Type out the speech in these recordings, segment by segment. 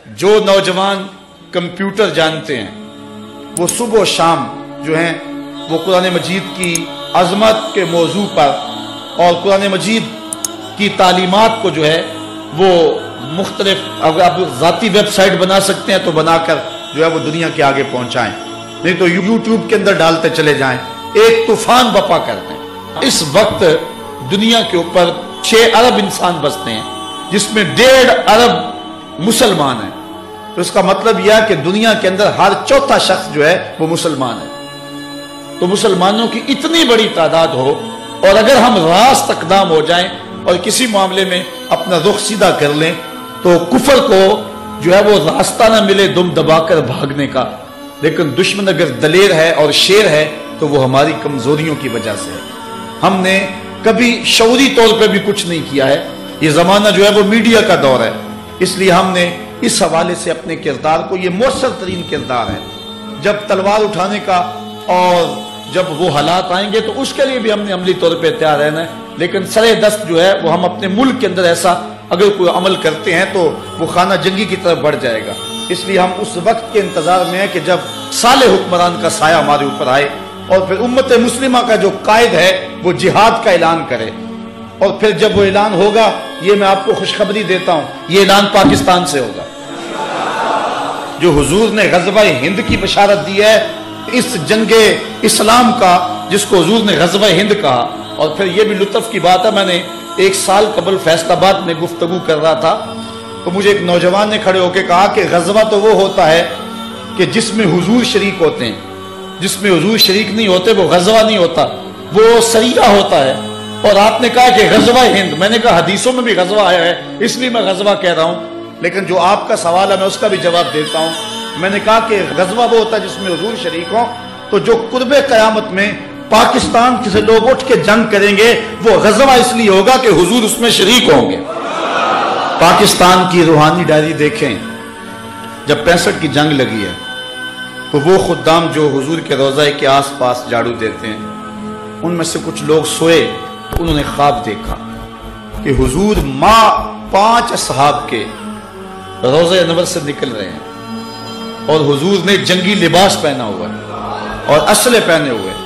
جو نوجوان کمپیوٹر جانتے ہیں وہ صبح و شام جو ہیں وہ قرآن مجید کی عظمت کے موضوع پر اور قرآن مجید کی تعلیمات کو جو ہے وہ مختلف، اگر آپ ذاتی ویب سائٹ بنا سکتے ہیں تو بنا کر جو ہے وہ دنیا کے آگے پہنچائیں، نہیں تو یوٹیوب کے اندر ڈالتے چلے جائیں، ایک طوفان بپا کرتے ہیں۔ اس وقت دنیا کے اوپر 6 ارب انسان بستے ہیں جس میں 1.5 ارب مسلمان ہیں، تو اس کا مطلب یہ ہے کہ دنیا کے اندر ہر چوتھا شخص جو ہے وہ مسلمان ہے۔ تو مسلمانوں کی اتنی بڑی تعداد ہو اور اگر ہم راست اقدام ہو جائیں اور کسی معاملے میں اپنا رخ سیدھا کر لیں تو کفر کو جو ہے وہ راستہ نہ ملے دم دبا کر بھاگنے کا، لیکن دشمن اگر دلیر ہے اور شیر ہے تو وہ ہماری کمزوریوں کی وجہ سے ہے۔ ہم نے کبھی شعوری طور پہ بھی کچھ نہیں کیا ہے، یہ زمانہ جو ہے وہ میڈیا کا دور ہے، اس لیے ہم نے اس حوالے سے اپنے کردار کو، یہ مؤثر ترین کردار ہے، جب تلوار اٹھانے کا اور جب وہ حالات آئیں گے تو اس کے لیے بھی ہم نے عملی طور پہ تیار رہنا ہے، لیکن سرے دست جو ہے وہ ہم اپنے ملک کے اندر ایسا اگر کوئی عمل کرتے ہیں تو وہ خانہ جنگی کی طرف بڑھ جائے گا۔ اس لیے ہم اس وقت کے انتظار میں ہیں کہ جب صالح حکمران کا سایہ ہمارے اوپر آئے اور پھر امت مسلمہ کا جو قائد ہے وہ جہاد کا اعلان کرے، اور پھر جب وہ اعلان ہوگا، یہ میں آپ کو خوشخبری دیتا ہوں، یہ اعلان پاکستان سے ہوگا۔ جو حضور نے غزوہ ہند کی بشارت دی ہے، اس جنگ اسلام کا جس کو حضور نے غزوہ ہند کہا، اور پھر یہ بھی لطف کی بات ہے، میں نے 1 سال قبل فیصل آباد میں گفتگو کر رہا تھا تو مجھے ایک نوجوان نے کھڑے ہو کے کہا کہ غزوہ تو وہ ہوتا ہے کہ جس میں حضور شریک ہوتے ہیں، جس میں حضور شریک نہیں ہوتے وہ غزوہ نہیں ہوتا، وہ سریہ ہوتا ہے۔ اور آپ نے کہا کہ غزوہ ہند، میں نے کہا حدیثوں میں بھی غزوہ آیا ہے اس لیے میں غزوہ کہہ رہا ہوں، لیکن جو آپ کا سوال ہے میں اس کا بھی جواب دیتا ہوں۔ میں نے کہا کہ غزوہ وہ ہوتا ہے جس میں حضور شریک ہوں، تو جو قرب قیامت میں پاکستان سے لوگ اٹھ کے جنگ کریں گے وہ غزوہ اس لیے ہوگا کہ حضور اس میں شریک ہوں گے۔ پاکستان کی روحانی ڈائری دیکھیں، جب 65 کی جنگ لگی ہے تو وہ خدام جو حضور کے روضہ کے آس پاس جھاڑو دیتے ہیں، ان میں سے کچھ لوگ سوئے تو انہوں نے خواب دیکھا کہ حضور 5 اصحاب کے روضہ انور سے نکل رہے ہیں اور حضور نے جنگی لباس پہنا ہوا ہے اور اسلحے پہنے ہوئے ہیں۔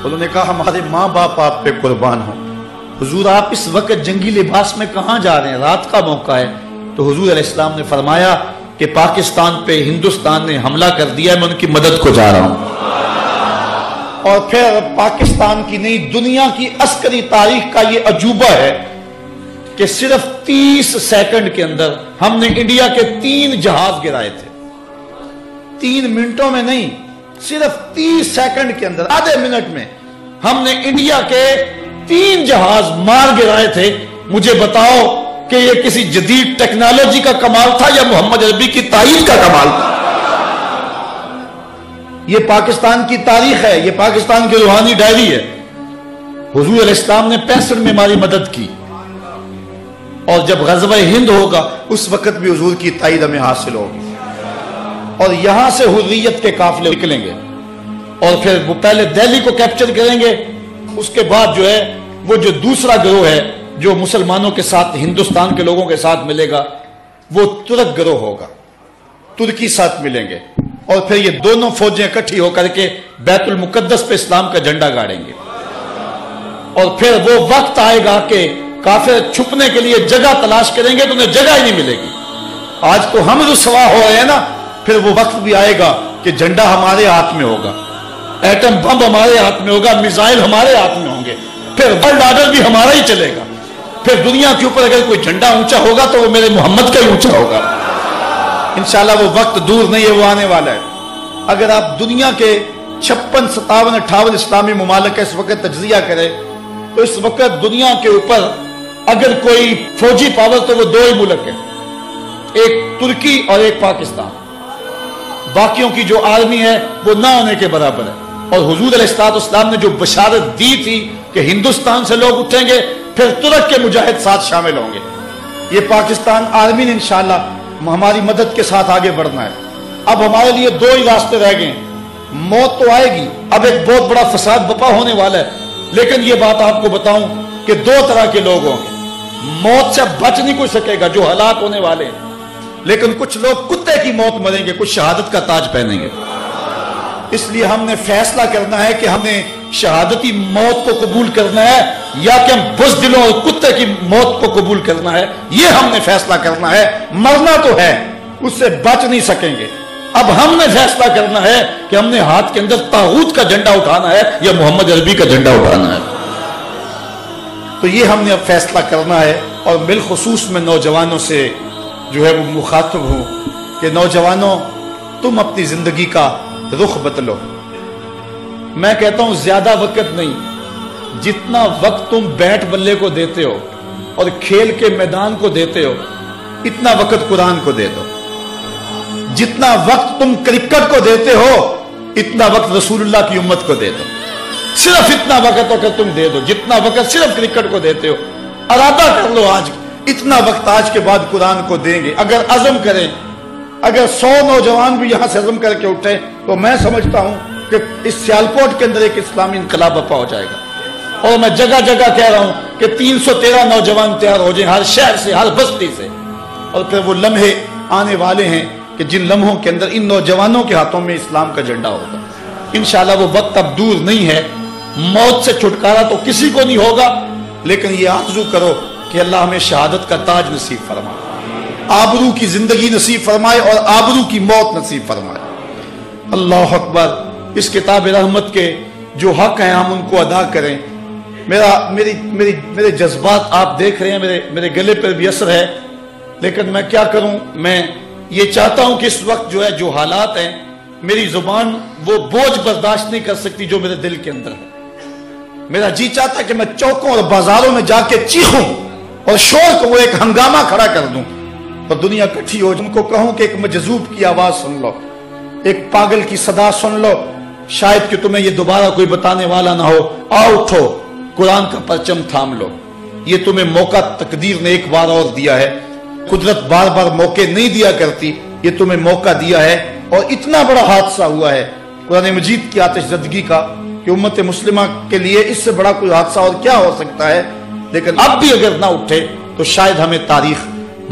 انہوں نے کہا ہمارے ماں باپ آپ پہ قربان ہوں، حضور آپ اس وقت جنگی لباس میں کہاں جا رہے ہیں، رات کا موقع ہے۔ تو حضور علیہ السلام نے فرمایا کہ پاکستان پہ ہندوستان نے حملہ کر دیا ہے، میں ان کی مدد کو جا رہا ہوں۔ اور پھر پاکستان کی نہیں دنیا کی عسکری تاریخ کا یہ عجوبہ ہے کہ صرف 30 سیکنڈ کے اندر ہم نے انڈیا کے 3 جہاز گرائے تھے، 3 منٹوں میں نہیں، صرف 30 سیکنڈ کے اندر، آدھے منٹ میں ہم نے انڈیا کے 3 جہاز مار گرائے تھے۔ مجھے بتاؤ کہ یہ کسی جدید ٹیکنالوجی کا کمال تھا یا محمد عربی کی تائید کا کمال تھا؟ یہ پاکستان کی تاریخ ہے، یہ پاکستان کی روحانی ڈائری ہے۔ حضور علیہ السلام نے 65 میں ہماری مدد کی، اور جب غزوہ ہند ہوگا اس وقت بھی حضور کی تائید ہمیں حاصل ہوگی، اور یہاں سے حریت کے قافلے نکلیں گے اور پھر وہ پہلے دہلی کو کیپچر کریں گے، اس کے بعد جو ہے وہ جو دوسرا گروہ ہے جو مسلمانوں کے ساتھ ہندوستان کے لوگوں کے ساتھ ملے گا وہ ترک گروہ ہوگا، ترکی ساتھ ملیں گے، اور پھر یہ دونوں فوجیں اکٹھی ہو کر کے بیت المقدس پہ اسلام کا جھنڈا گاڑیں گے، اور پھر وہ وقت آئے گا کہ کافر چھپنے کے لیے جگہ تلاش کریں گے تو انہیں جگہ ہی نہیں ملے گی۔ آج تو ہم رسوا ہو رہے ہیں نا، پھر وہ وقت بھی آئے گا کہ جھنڈا ہمارے ہاتھ میں ہوگا، ایٹم بم ہمارے ہاتھ میں ہوگا، میزائل ہمارے ہاتھ میں ہوں گے، پھر ورلڈ آرڈر بھی ہمارا ہی چلے گا۔ پھر دنیا کے اوپر اگر کوئی جھنڈا اونچا ہوگا تو وہ میرے محمد کا ہی اونچا ہوگا۔ انشاءاللہ وہ وقت دور نہیں ہے، وہ آنے والا ہے۔ اگر آپ دنیا کے 56 57 58 اسلامی ممالک کا اس وقت تجزیہ کریں تو اس وقت دنیا کے اوپر اگر کوئی فوجی پاور تو وہ 2 ہی ملک ہیں، ایک ترکی اور ایک پاکستان، باقیوں کی جو آرمی ہے وہ نہ ہونے کے برابر ہے۔ اور حضور علیہ السلام نے جو بشارت دی تھی کہ ہندوستان سے لوگ اٹھیں گے پھر ترک کے مجاہد ساتھ شامل ہوں گے، یہ پاکستان آرمی نے انشاءاللہ ہماری مدد کے ساتھ آگے بڑھنا ہے۔ اب ہمارے لیے 2 ہی راستے رہ گئے ہیں، موت تو آئے گی، اب ایک بہت بڑا فساد بپا ہونے والا ہے، لیکن یہ بات آپ کو بتاؤں کہ 2 طرح کے لوگ ہوں گے، موت سے بچ نہیں کوئی سکے گا جو حالات ہونے والے ہیں، لیکن کچھ لوگ کتے کی موت مریں گے، کچھ شہادت کا تاج پہنیں گے۔ اس لیے ہم نے فیصلہ کرنا ہے کہ ہم نے شہادتی موت کو قبول کرنا ہے یا کہ ہم بزدلوں اور کتے کی موت کو قبول کرنا ہے، یہ ہم نے فیصلہ کرنا ہے۔ مرنا تو ہے، اس سے بچ نہیں سکیں گے۔ اب ہم نے فیصلہ کرنا ہے کہ ہم نے ہاتھ کے اندر طاغوت کا جھنڈا اٹھانا ہے یا محمد عربی کا جھنڈا اٹھانا ہے۔ تو یہ ہم نے اب فیصلہ کرنا ہے، اور بالخصوص میں نوجوانوں سے جو ہے وہ مخاطب ہوں کہ نوجوانوں، تم اپنی زندگی کا رخ بدلو۔ میں کہتا ہوں زیادہ وقت نہیں، جتنا وقت تم بیٹ بلے کو دیتے ہو اور کھیل کے میدان کو دیتے ہو، اتنا وقت قرآن کو دے دو۔ جتنا وقت تم کرکٹ کو دیتے ہو، اتنا وقت رسول اللہ کی امت کو دے دو۔ صرف اتنا وقت اگر تم دے دو، جتنا وقت صرف کرکٹ کو دیتے ہو، ارادہ کر لو آج اتنا وقت آج کے بعد قرآن کو دیں گے۔ اگر عزم کریں، اگر 100 نوجوان بھی یہاں سے عزم کر کے اٹھے تو میں سمجھتا ہوں کہ اس سیالکوٹ کے اندر ایک اسلامی انقلاب برپا ہو جائے گا۔ اور میں جگہ جگہ کہہ رہا ہوں کہ 313 نوجوان تیار ہو جائیں، ہر شہر سے، ہر بستی سے، اور پھر وہ لمحے آنے والے ہیں کہ جن لمحوں کے اندر ان نوجوانوں کے ہاتھوں میں اسلام کا جھنڈا ہوگا۔ انشاءاللہ وہ وقت اب دور نہیں ہے۔ موت سے چھٹکارا تو کسی کو نہیں ہوگا، لیکن یہ آرزو کرو کہ اللہ ہمیں شہادت کا تاج نصیب فرمائے، آبرو کی زندگی نصیب فرمائے اور آبرو کی موت نصیب فرمائے۔ اللہ اکبر۔ اس کتاب رحمت کے جو حق ہیں ہم ان کو ادا کریں۔ میرے جذبات آپ دیکھ رہے ہیں، میرے گلے پر بھی اثر ہے، لیکن میں کیا کروں؟ میں یہ چاہتا ہوں کہ اس وقت جو ہے جو حالات ہیں، میری زبان وہ بوجھ برداشت نہیں کر سکتی جو میرے دل کے اندر ہے۔ میرا جی چاہتا ہے کہ میں چوکوں اور بازاروں میں جا کے چیخوں اور شور کو وہ ایک ہنگامہ کھڑا کر دوں اور دنیا کٹھی ہو، ان کو کہوں کہ ایک مجذوب کی آواز سن لو، ایک پاگل کی صدا سن لو، شاید کہ تمہیں یہ دوبارہ کوئی بتانے والا نہ ہو، آؤ اٹھو، قرآن کا پرچم تھام لو۔ یہ تمہیں موقع تقدیر نے ایک بار اور دیا ہے، قدرت بار بار موقع نہیں دیا کرتی، یہ تمہیں موقع دیا ہے۔ اور اتنا بڑا حادثہ ہوا ہے قرآن مجید کی آتش زدگی کا کہ امت مسلمہ کے لیے اس سے بڑا کوئی حادثہ اور کیا ہو سکتا ہے، لیکن اب بھی اگر نہ اٹھے تو شاید ہمیں تاریخ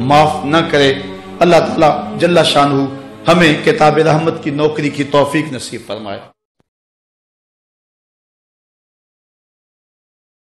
معاف نہ کرے۔ اللہ تعالیٰ جل شانہ ہمیں کتاب رحمت کی نوکری کی توفیق نصیب فرمائے۔